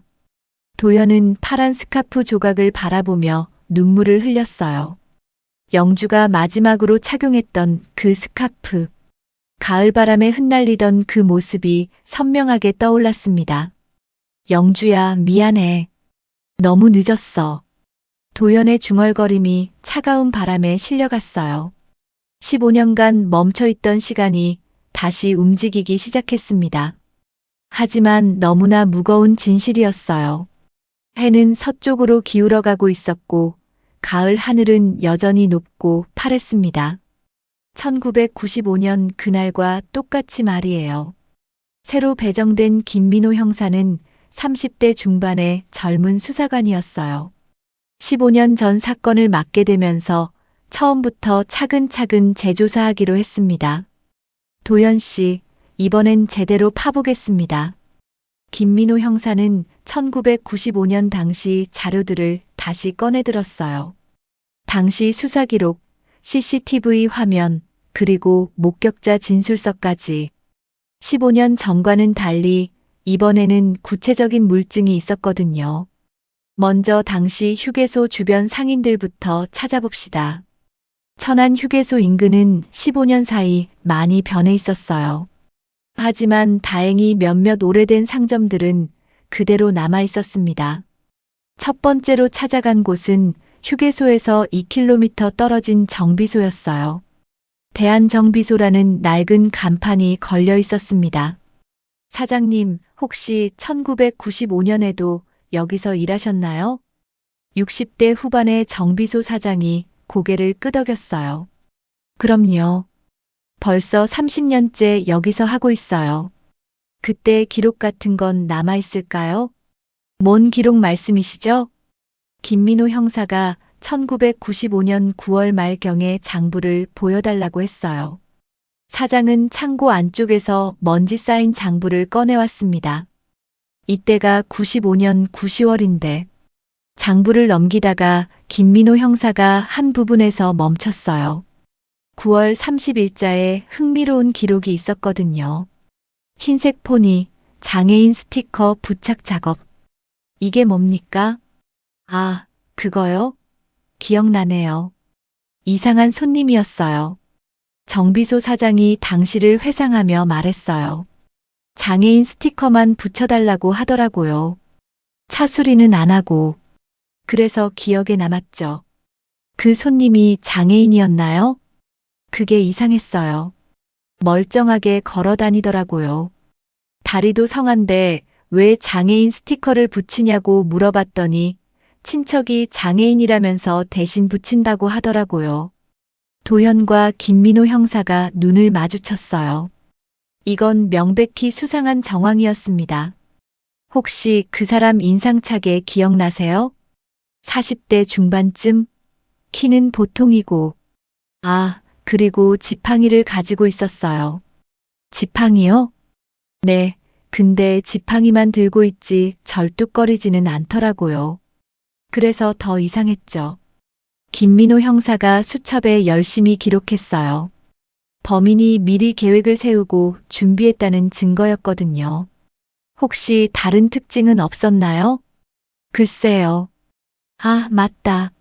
도연은 파란 스카프 조각을 바라보며 눈물을 흘렸어요. 영주가 마지막으로 착용했던 그 스카프. 가을바람에 흩날리던 그 모습이 선명하게 떠올랐습니다. 영주야, 미안해. 너무 늦었어. 도연의 중얼거림이 차가운 바람에 실려갔어요. 15년간 멈춰있던 시간이 다시 움직이기 시작했습니다. 하지만 너무나 무거운 진실이었어요. 해는 서쪽으로 기울어가고 있었고 가을 하늘은 여전히 높고 파랬습니다. 1995년 그날과 똑같이 말이에요. 새로 배정된 김민호 형사는 30대 중반의 젊은 수사관이었어요. 15년 전 사건을 맡게 되면서 처음부터 차근차근 재조사하기로 했습니다. 도연 씨, 이번엔 제대로 파보겠습니다. 김민호 형사는 1995년 당시 자료들을 다시 꺼내들었어요. 당시 수사 기록, CCTV 화면, 그리고 목격자 진술서까지. 15년 전과는 달리 이번에는 구체적인 물증이 있었거든요. 먼저 당시 휴게소 주변 상인들부터 찾아봅시다. 천안 휴게소 인근은 15년 사이 많이 변해 있었어요. 하지만 다행히 몇몇 오래된 상점들은 그대로 남아 있었습니다. 첫 번째로 찾아간 곳은 휴게소에서 2km 떨어진 정비소였어요. 대한정비소라는 낡은 간판이 걸려 있었습니다. 사장님, 혹시 1995년에도 여기서 일하셨나요? 60대 후반의 정비소 사장이 고개를 끄덕였어요. 그럼요. 벌써 30년째 여기서 하고 있어요. 그때 기록 같은 건 남아있을까요? 뭔 기록 말씀이시죠? 김민호 형사가 1995년 9월 말경에 장부를 보여달라고 했어요. 사장은 창고 안쪽에서 먼지 쌓인 장부를 꺼내왔습니다. 이때가 95년 9시월인데 장부를 넘기다가 김민호 형사가 한 부분에서 멈췄어요. 9월 30일자에 흥미로운 기록이 있었거든요. 흰색 포니, 장애인 스티커 부착 작업. 이게 뭡니까? 아, 그거요? 기억나네요. 이상한 손님이었어요. 정비소 사장이 당시를 회상하며 말했어요. 장애인 스티커만 붙여달라고 하더라고요. 차 수리는 안 하고. 그래서 기억에 남았죠. 그 손님이 장애인이었나요? 그게 이상했어요. 멀쩡하게 걸어 다니더라고요. 다리도 성한데 왜 장애인 스티커를 붙이냐고 물어봤더니 친척이 장애인이라면서 대신 붙인다고 하더라고요. 도현과 김민호 형사가 눈을 마주쳤어요. 이건 명백히 수상한 정황이었습니다. 혹시 그 사람 인상차게 기억나세요? 40대 중반쯤? 키는 보통이고. 아, 그리고 지팡이를 가지고 있었어요. 지팡이요? 네, 근데 지팡이만 들고 있지 절뚝거리지는 않더라고요. 그래서 더 이상했죠. 김민호 형사가 수첩에 열심히 기록했어요. 범인이 미리 계획을 세우고 준비했다는 증거였거든요. 혹시 다른 특징은 없었나요? 글쎄요. 아, 맞다.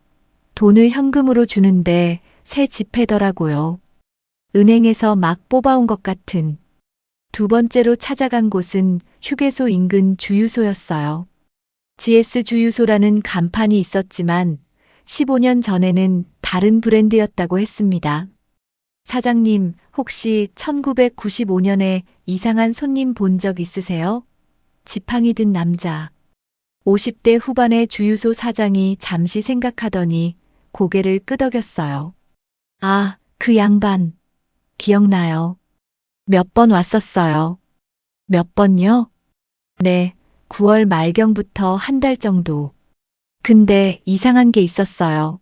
돈을 현금으로 주는데 새 지폐더라고요. 은행에서 막 뽑아온 것 같은. 두 번째로 찾아간 곳은 휴게소 인근 주유소였어요. GS 주유소라는 간판이 있었지만 15년 전에는 다른 브랜드였다고 했습니다. 사장님, 혹시 1995년에 이상한 손님 본 적 있으세요? 지팡이 든 남자. 50대 후반의 주유소 사장이 잠시 생각하더니 고개를 끄덕였어요. 아, 그 양반. 기억나요. 몇 번 왔었어요. 몇 번요? 네, 9월 말경부터 한 달 정도. 근데 이상한 게 있었어요.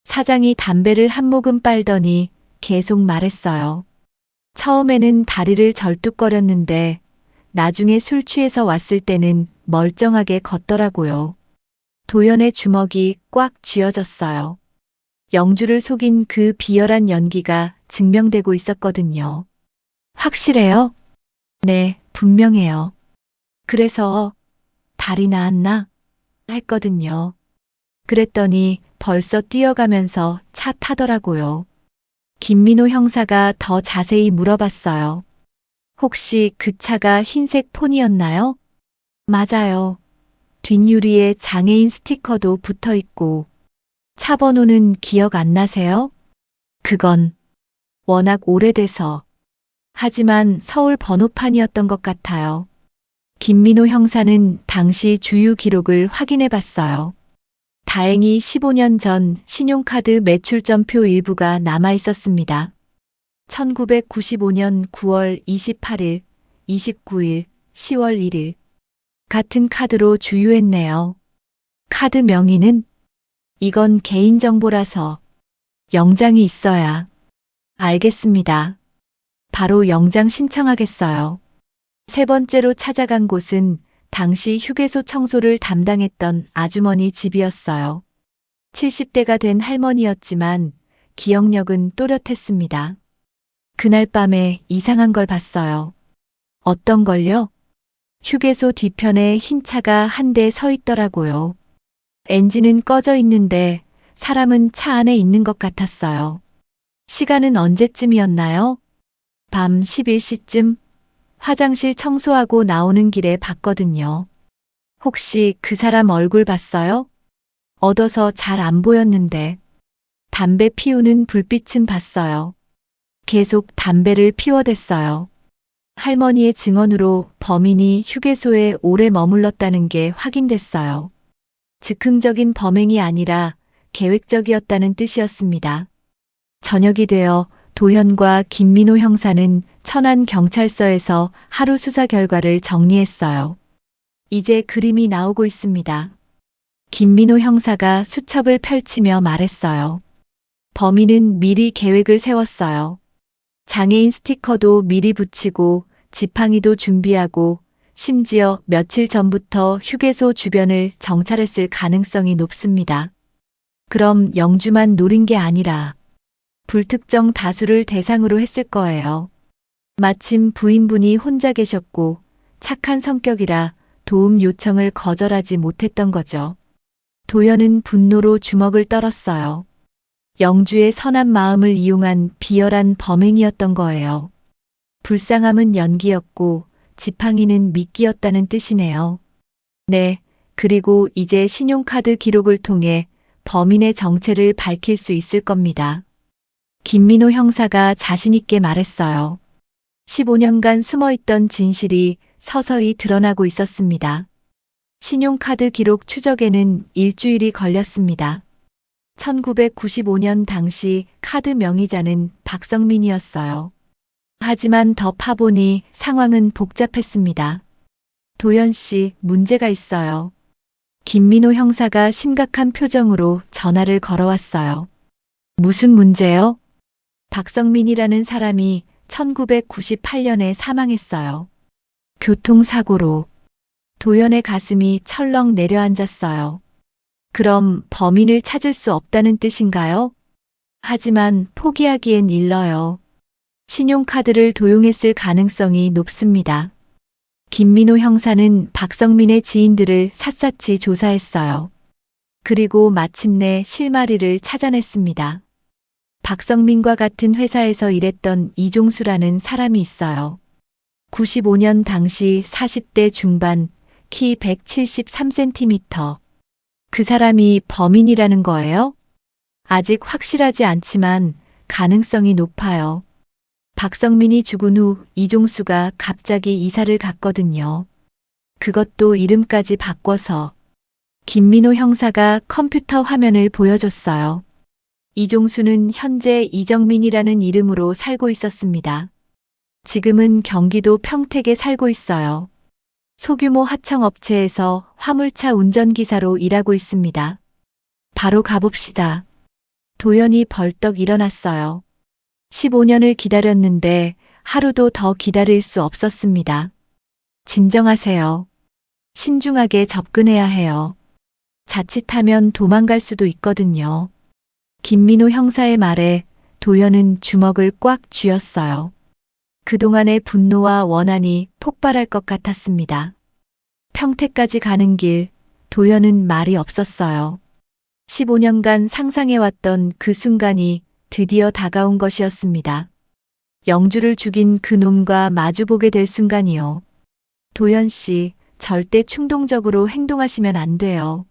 사장이 담배를 한 모금 빨더니 계속 말했어요. 처음에는 다리를 절뚝거렸는데 나중에 술 취해서 왔을 때는 멀쩡하게 걷더라고요. 도연의 주먹이 꽉 쥐어졌어요. 영주를 속인 그 비열한 연기가 증명되고 있었거든요. 확실해요? 네, 분명해요. 그래서 달이 나았나? 했거든요. 그랬더니 벌써 뛰어가면서 차 타더라고요. 김민호 형사가 더 자세히 물어봤어요. 혹시 그 차가 흰색 폰이었나요? 맞아요. 뒷유리에 장애인 스티커도 붙어 있고. 차 번호는 기억 안 나세요? 그건 워낙 오래돼서. 하지만 서울 번호판이었던 것 같아요. 김민호 형사는 당시 주유 기록을 확인해 봤어요. 다행히 15년 전 신용카드 매출점표 일부가 남아 있었습니다. 1995년 9월 28일, 29일, 10월 1일. 같은 카드로 주유했네요. 카드 명의는? 이건 개인정보라서 영장이 있어야. 알겠습니다. 바로 영장 신청하겠어요. 세 번째로 찾아간 곳은 당시 휴게소 청소를 담당했던 아주머니 집이었어요. 70대가 된 할머니였지만 기억력은 또렷했습니다. 그날 밤에 이상한 걸 봤어요. 어떤 걸요? 휴게소 뒤편에 흰 차가 한 대 서 있더라고요. 엔진은 꺼져 있는데 사람은 차 안에 있는 것 같았어요. 시간은 언제쯤이었나요? 밤 11시쯤? 화장실 청소하고 나오는 길에 봤거든요. 혹시 그 사람 얼굴 봤어요? 어두워서 잘 안 보였는데. 담배 피우는 불빛은 봤어요. 계속 담배를 피워댔어요. 할머니의 증언으로 범인이 휴게소에 오래 머물렀다는 게 확인됐어요. 즉흥적인 범행이 아니라 계획적이었다는 뜻이었습니다. 저녁이 되어 도현과 김민호 형사는 천안경찰서에서 하루 수사 결과를 정리했어요. 이제 그림이 나오고 있습니다. 김민호 형사가 수첩을 펼치며 말했어요. 범인은 미리 계획을 세웠어요. 장애인 스티커도 미리 붙이고 지팡이도 준비하고 심지어 며칠 전부터 휴게소 주변을 정찰했을 가능성이 높습니다. 그럼 영주만 노린 게 아니라 불특정 다수를 대상으로 했을 거예요. 마침 부인분이 혼자 계셨고 착한 성격이라 도움 요청을 거절하지 못했던 거죠. 도연은 분노로 주먹을 떨었어요. 영주의 선한 마음을 이용한 비열한 범행이었던 거예요. 불쌍함은 연기였고 지팡이는 미끼였다는 뜻이네요. 네, 그리고 이제 신용카드 기록을 통해 범인의 정체를 밝힐 수 있을 겁니다. 김민호 형사가 자신있게 말했어요. 15년간 숨어있던 진실이 서서히 드러나고 있었습니다. 신용카드 기록 추적에는 일주일이 걸렸습니다. 1995년 당시 카드 명의자는 박성민이었어요. 하지만 더 파보니 상황은 복잡했습니다. 도연 씨, 문제가 있어요. 김민호 형사가 심각한 표정으로 전화를 걸어왔어요. 무슨 문제요? 박성민이라는 사람이 1998년에 사망했어요. 교통사고로. 도연의 가슴이 철렁 내려앉았어요. 그럼 범인을 찾을 수 없다는 뜻인가요? 하지만 포기하기엔 일러요. 신용카드를 도용했을 가능성이 높습니다. 김민호 형사는 박성민의 지인들을 샅샅이 조사했어요. 그리고 마침내 실마리를 찾아냈습니다. 박성민과 같은 회사에서 일했던 이종수라는 사람이 있어요. 95년 당시 40대 중반, 키 173cm. 그 사람이 범인이라는 거예요? 아직 확실하지 않지만 가능성이 높아요. 박성민이 죽은 후 이종수가 갑자기 이사를 갔거든요. 그것도 이름까지 바꿔서. 김민호 형사가 컴퓨터 화면을 보여줬어요. 이종수는 현재 이정민이라는 이름으로 살고 있었습니다. 지금은 경기도 평택에 살고 있어요. 소규모 하청업체에서 화물차 운전기사로 일하고 있습니다. 바로 가봅시다. 도연이 벌떡 일어났어요. 15년을 기다렸는데 하루도 더 기다릴 수 없었습니다. 진정하세요. 신중하게 접근해야 해요. 자칫하면 도망갈 수도 있거든요. 김민호 형사의 말에 도연은 주먹을 꽉 쥐었어요. 그동안의 분노와 원한이 폭발할 것 같았습니다. 평택까지 가는 길, 도연은 말이 없었어요. 15년간 상상해왔던 그 순간이 드디어 다가온 것이었습니다. 영주를 죽인 그 놈과 마주보게 될 순간이요. 도연 씨, 절대 충동적으로 행동하시면 안 돼요.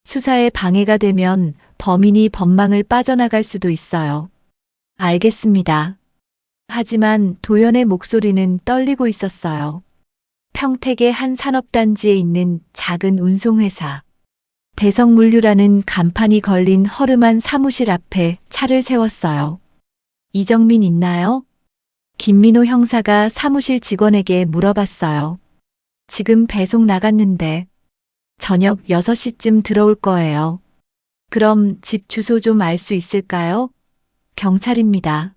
수사에 방해가 되면 범인이 법망을 빠져나갈 수도 있어요. 알겠습니다. 하지만 도연의 목소리는 떨리고 있었어요. 평택의 한 산업단지에 있는 작은 운송회사. 대성물류라는 간판이 걸린 허름한 사무실 앞에 차를 세웠어요. 이정민 있나요? 김민호 형사가 사무실 직원에게 물어봤어요. 지금 배송 나갔는데 저녁 6시쯤 들어올 거예요. 그럼 집 주소 좀 알 수 있을까요? 경찰입니다.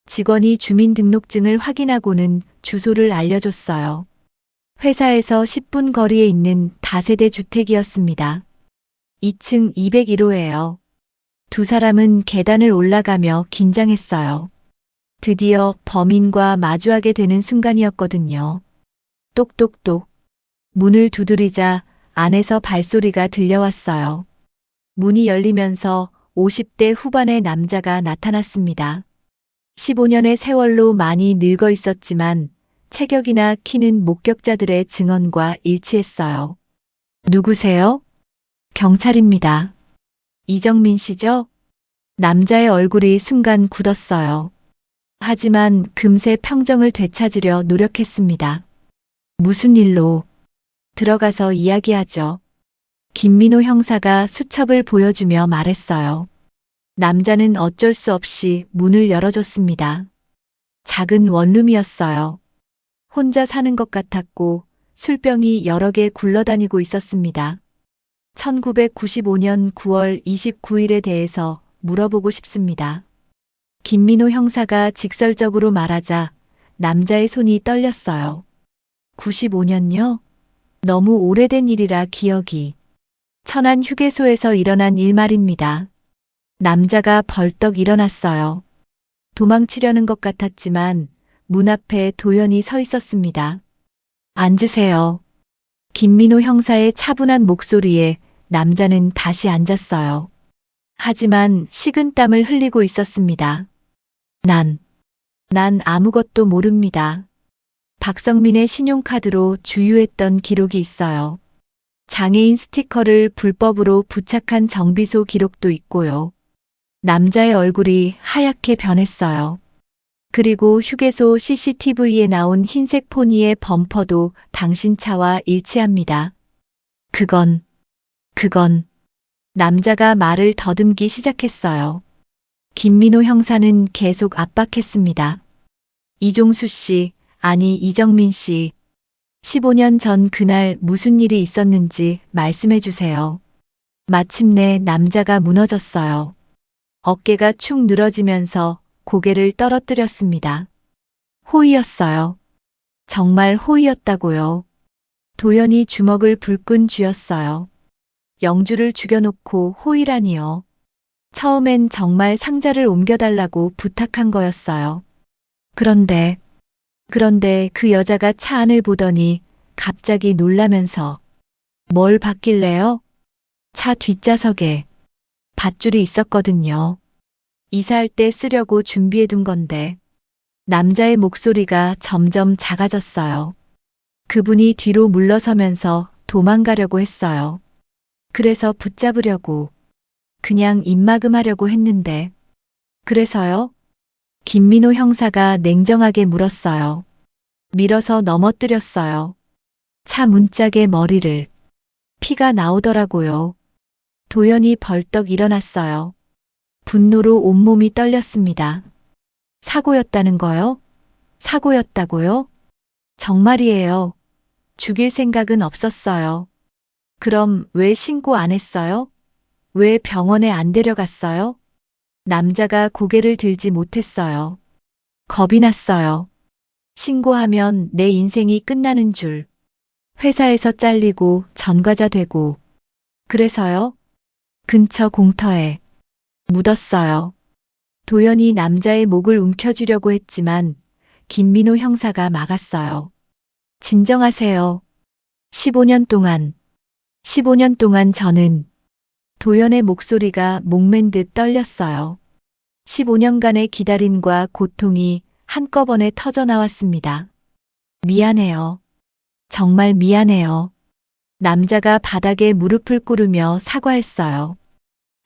직원이 주민등록증을 확인하고는 주소를 알려줬어요. 회사에서 10분 거리에 있는 다세대 주택이었습니다. 2층 201호예요. 두 사람은 계단을 올라가며 긴장했어요. 드디어 범인과 마주하게 되는 순간이었거든요. 똑똑똑. 문을 두드리자 안에서 발소리가 들려왔어요. 문이 열리면서 50대 후반의 남자가 나타났습니다. 15년의 세월로 많이 늙어 있었지만 체격이나 키는 목격자들의 증언과 일치했어요. 누구세요? 경찰입니다. 이정민 씨죠? 남자의 얼굴이 순간 굳었어요. 하지만 금세 평정을 되찾으려 노력했습니다. 무슨 일로? 들어가서 이야기하죠. 김민호 형사가 수첩을 보여주며 말했어요. 남자는 어쩔 수 없이 문을 열어줬습니다. 작은 원룸이었어요. 혼자 사는 것 같았고 술병이 여러 개 굴러다니고 있었습니다. 1995년 9월 29일에 대해서 물어보고 싶습니다. 김민호 형사가 직설적으로 말하자 남자의 손이 떨렸어요. 95년요? 너무 오래된 일이라 기억이. 천안 휴게소에서 일어난 일 말입니다. 남자가 벌떡 일어났어요. 도망치려는 것 같았지만 문 앞에 도연이 서 있었습니다. 앉으세요. 김민호 형사의 차분한 목소리에 남자는 다시 앉았어요. 하지만 식은땀을 흘리고 있었습니다. 난 아무것도 모릅니다. 박성민의 신용카드로 주유했던 기록이 있어요. 장애인 스티커를 불법으로 부착한 정비소 기록도 있고요. 남자의 얼굴이 하얗게 변했어요. 그리고 휴게소 CCTV에 나온 흰색 포니의 범퍼도 당신 차와 일치합니다. 그건 남자가 말을 더듬기 시작했어요. 김민호 형사는 계속 압박했습니다. 이종수 씨, 아니 이정민 씨. 15년 전 그날 무슨 일이 있었는지 말씀해 주세요. 마침내 남자가 무너졌어요. 어깨가 축 늘어지면서 고개를 떨어뜨렸습니다. 호의였어요. 정말 호의였다고요. 도연이 주먹을 불끈 쥐었어요. 영주를 죽여놓고 호의라니요. 처음엔 정말 상자를 옮겨달라고 부탁한 거였어요. 그런데 그 여자가 차 안을 보더니 갑자기 놀라면서 뭘 받길래요? 차 뒷좌석에 밧줄이 있었거든요. 이사할 때 쓰려고 준비해둔 건데. 남자의 목소리가 점점 작아졌어요. 그분이 뒤로 물러서면서 도망가려고 했어요. 그래서 붙잡으려고, 그냥 입막음하려고 했는데. 그래서요? 김민호 형사가 냉정하게 물었어요. 밀어서 넘어뜨렸어요. 차 문짝에 머리를. 피가 나오더라고요. 도연이 벌떡 일어났어요. 분노로 온몸이 떨렸습니다. 사고였다는 거요? 사고였다고요? 정말이에요. 죽일 생각은 없었어요. 그럼 왜 신고 안 했어요? 왜 병원에 안 데려갔어요? 남자가 고개를 들지 못했어요. 겁이 났어요. 신고하면 내 인생이 끝나는 줄. 회사에서 잘리고 전과자 되고. 그래서요? 근처 공터에 묻었어요. 도연이 남자의 목을 움켜쥐려고 했지만 김민호 형사가 막았어요. 진정하세요. 15년 동안 저는 도연의 목소리가 목맨 듯 떨렸어요. 15년간의 기다림과 고통이 한꺼번에 터져 나왔습니다. 미안해요. 정말 미안해요. 남자가 바닥에 무릎을 꿇으며 사과했어요.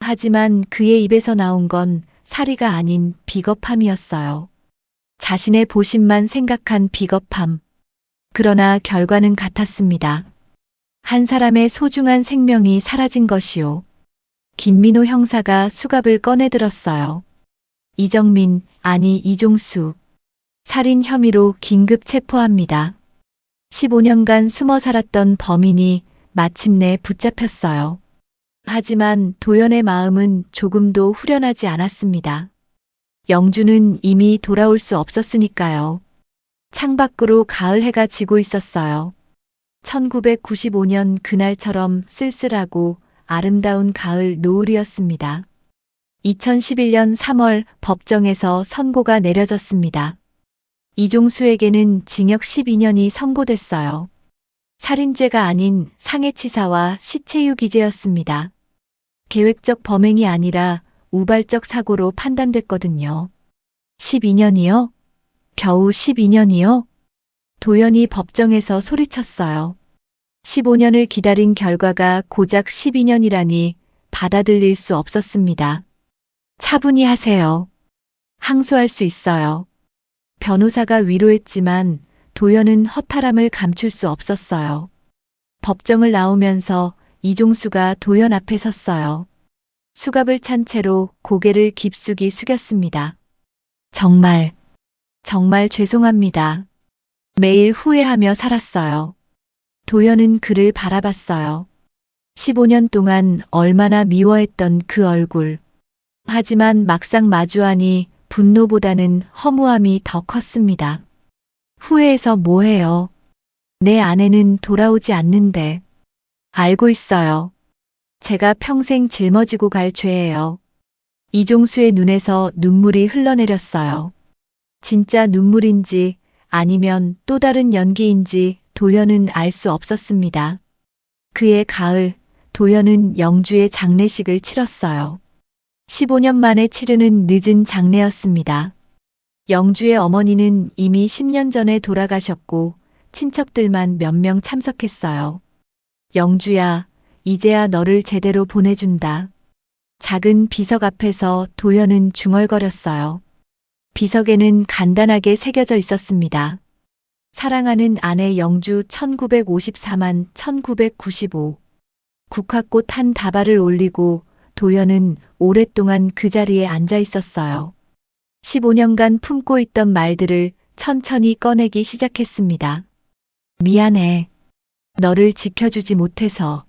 하지만 그의 입에서 나온 건 사리가 아닌 비겁함이었어요. 자신의 보신만 생각한 비겁함. 그러나 결과는 같았습니다. 한 사람의 소중한 생명이 사라진 것이요. 김민호 형사가 수갑을 꺼내들었어요. 이정민, 아니 이종수. 살인 혐의로 긴급 체포합니다. 15년간 숨어 살았던 범인이 마침내 붙잡혔어요. 하지만 도연의 마음은 조금도 후련하지 않았습니다. 영주는 이미 돌아올 수 없었으니까요. 창밖으로 가을 해가 지고 있었어요. 1995년 그날처럼 쓸쓸하고 아름다운 가을 노을이었습니다. 2011년 3월 법정에서 선고가 내려졌습니다. 이종수에게는 징역 12년이 선고됐어요. 살인죄가 아닌 상해치사와 시체유기죄였습니다. 계획적 범행이 아니라 우발적 사고로 판단됐거든요. 12년이요? 겨우 12년이요? 도연이 법정에서 소리쳤어요. 15년을 기다린 결과가 고작 12년이라니 받아들일 수 없었습니다. 차분히 하세요. 항소할 수 있어요. 변호사가 위로했지만 도연은 허탈함을 감출 수 없었어요. 법정을 나오면서 이종수가 도연 앞에 섰어요. 수갑을 찬 채로 고개를 깊숙이 숙였습니다. 정말 죄송합니다. 매일 후회하며 살았어요. 도연은 그를 바라봤어요. 15년 동안 얼마나 미워했던 그 얼굴. 하지만 막상 마주하니 분노보다는 허무함이 더 컸습니다. 후회해서 뭐해요? 내 아내는 돌아오지 않는데. 알고 있어요. 제가 평생 짊어지고 갈 죄예요. 이종수의 눈에서 눈물이 흘러내렸어요. 진짜 눈물인지 아니면 또 다른 연기인지 도연은 알 수 없었습니다. 그해 가을, 도연은 영주의 장례식을 치렀어요. 15년 만에 치르는 늦은 장례였습니다. 영주의 어머니는 이미 10년 전에 돌아가셨고 친척들만 몇 명 참석했어요. 영주야, 이제야 너를 제대로 보내준다. 작은 비석 앞에서 도연은 중얼거렸어요. 비석에는 간단하게 새겨져 있었습니다. 사랑하는 아내 영주 1954만 1995. 국화꽃 한 다발을 올리고 도연은 오랫동안 그 자리에 앉아 있었어요. 15년간 품고 있던 말들을 천천히 꺼내기 시작했습니다. 미안해. 너를 지켜주지 못해서.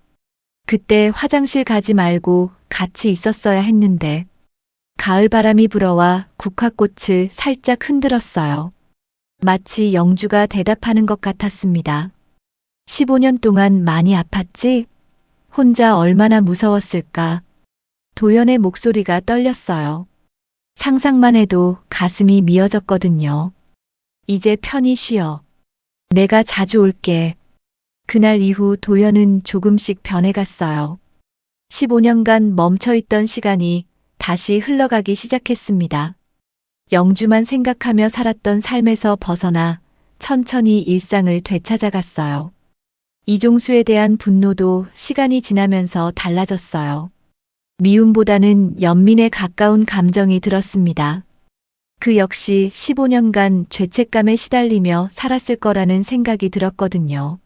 그때 화장실 가지 말고 같이 있었어야 했는데. 가을 바람이 불어와 국화꽃을 살짝 흔들었어요. 마치 영주가 대답하는 것 같았습니다. 15년 동안 많이 아팠지? 혼자 얼마나 무서웠을까? 도연의 목소리가 떨렸어요. 상상만 해도 가슴이 미어졌거든요. 이제 편히 쉬어. 내가 자주 올게. 그날 이후 도연은 조금씩 변해갔어요. 15년간 멈춰있던 시간이 다시 흘러가기 시작했습니다. 영주만 생각하며 살았던 삶에서 벗어나 천천히 일상을 되찾아갔어요. 이종수에 대한 분노도 시간이 지나면서 달라졌어요. 미움보다는 연민에 가까운 감정이 들었습니다. 그 역시 15년간 죄책감에 시달리며 살았을 거라는 생각이 들었거든요.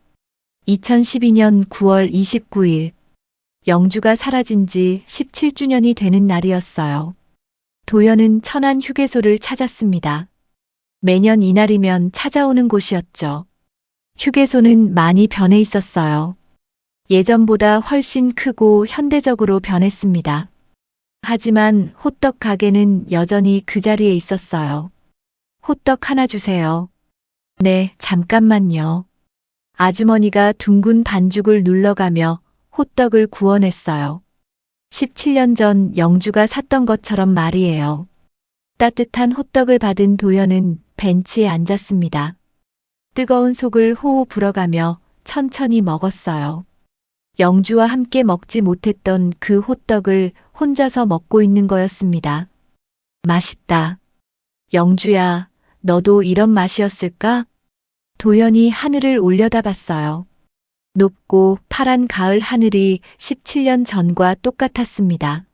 2012년 9월 29일, 영주가 사라진 지 17주년이 되는 날이었어요. 도연은 천안 휴게소를 찾았습니다. 매년 이날이면 찾아오는 곳이었죠. 휴게소는 많이 변해 있었어요. 예전보다 훨씬 크고 현대적으로 변했습니다. 하지만 호떡 가게는 여전히 그 자리에 있었어요. 호떡 하나 주세요. 네, 잠깐만요. 아주머니가 둥근 반죽을 눌러가며 호떡을 구워냈어요. 17년 전 영주가 샀던 것처럼 말이에요. 따뜻한 호떡을 받은 도연은 벤치에 앉았습니다. 뜨거운 속을 호호 불어가며 천천히 먹었어요. 영주와 함께 먹지 못했던 그 호떡을 혼자서 먹고 있는 거였습니다. 맛있다. 영주야, 너도 이런 맛이었을까? 도연이 하늘을 올려다봤어요. 높고 파란 가을 하늘이 17년 전과 똑같았습니다.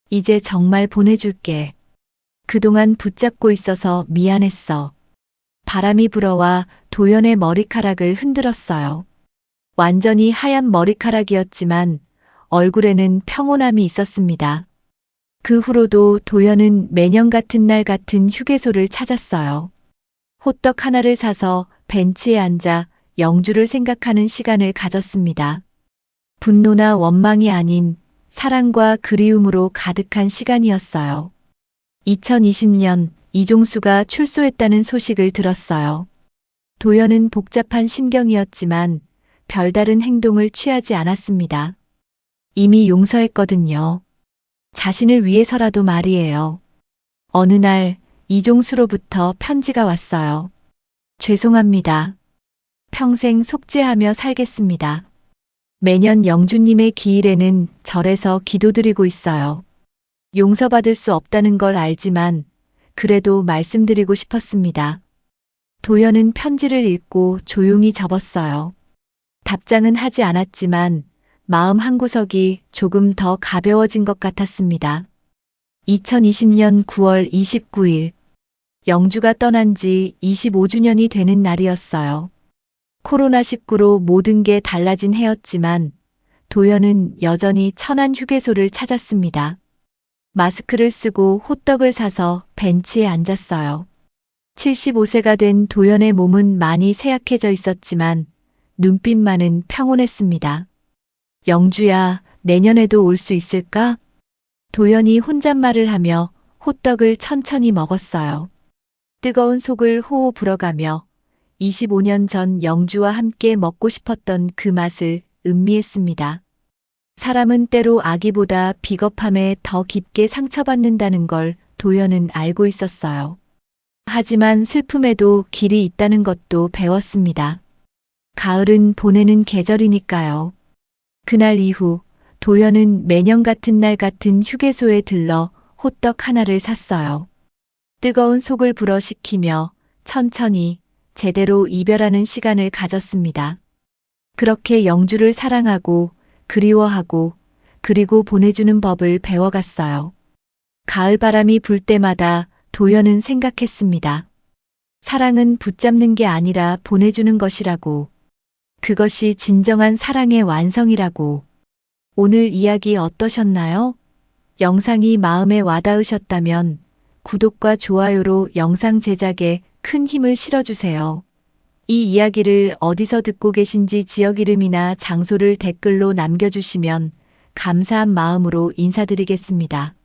이제 정말 보내줄게. 그동안 붙잡고 있어서 미안했어. 바람이 불어와 도연의 머리카락을 흔들었어요. 완전히 하얀 머리카락이었지만 얼굴에는 평온함이 있었습니다. 그 후로도 도연은 매년 같은 날 같은 휴게소를 찾았어요. 호떡 하나를 사서 벤치에 앉아 영주를 생각하는 시간을 가졌습니다. 분노나 원망이 아닌 사랑과 그리움으로 가득한 시간이었어요. 2020년 이종수가 출소했다는 소식을 들었어요. 도연은 복잡한 심경이었지만 별다른 행동을 취하지 않았습니다. 이미 용서했거든요. 자신을 위해서라도 말이에요. 어느 날 이종수로부터 편지가 왔어요. 죄송합니다. 평생 속죄하며 살겠습니다. 매년 영주님의 기일에는 절에서 기도드리고 있어요. 용서받을 수 없다는 걸 알지만 그래도 말씀드리고 싶었습니다. 도연은 편지를 읽고 조용히 접었어요. 답장은 하지 않았지만 마음 한구석이 조금 더 가벼워진 것 같았습니다. 2020년 9월 29일, 영주가 떠난 지 25주년이 되는 날이었어요. 코로나19로 모든 게 달라진 해였지만 도연은 여전히 천안 휴게소를 찾았습니다. 마스크를 쓰고 호떡을 사서 벤치에 앉았어요. 75세가 된 도연의 몸은 많이 쇠약해져 있었지만 눈빛만은 평온했습니다. 영주야, 내년에도 올 수 있을까? 도연이 혼잣말을 하며 호떡을 천천히 먹었어요. 뜨거운 속을 호호 불어가며 25년 전 영주와 함께 먹고 싶었던 그 맛을 음미했습니다. 사람은 때로 악의보다 비겁함에 더 깊게 상처받는다는 걸 도연은 알고 있었어요. 하지만 슬픔에도 길이 있다는 것도 배웠습니다. 가을은 보내는 계절이니까요. 그날 이후 도연은 매년 같은 날 같은 휴게소에 들러 호떡 하나를 샀어요. 뜨거운 속을 불어식히며 천천히 제대로 이별하는 시간을 가졌습니다. 그렇게 영주를 사랑하고 그리워하고 그리고 보내주는 법을 배워갔어요. 가을바람이 불 때마다 도연은 생각했습니다. 사랑은 붙잡는 게 아니라 보내주는 것이라고. 그것이 진정한 사랑의 완성이라고. 오늘 이야기 어떠셨나요? 영상이 마음에 와닿으셨다면 구독과 좋아요로 영상 제작에 큰 힘을 실어주세요. 이 이야기를 어디서 듣고 계신지 지역 이름이나 장소를 댓글로 남겨주시면 감사한 마음으로 인사드리겠습니다.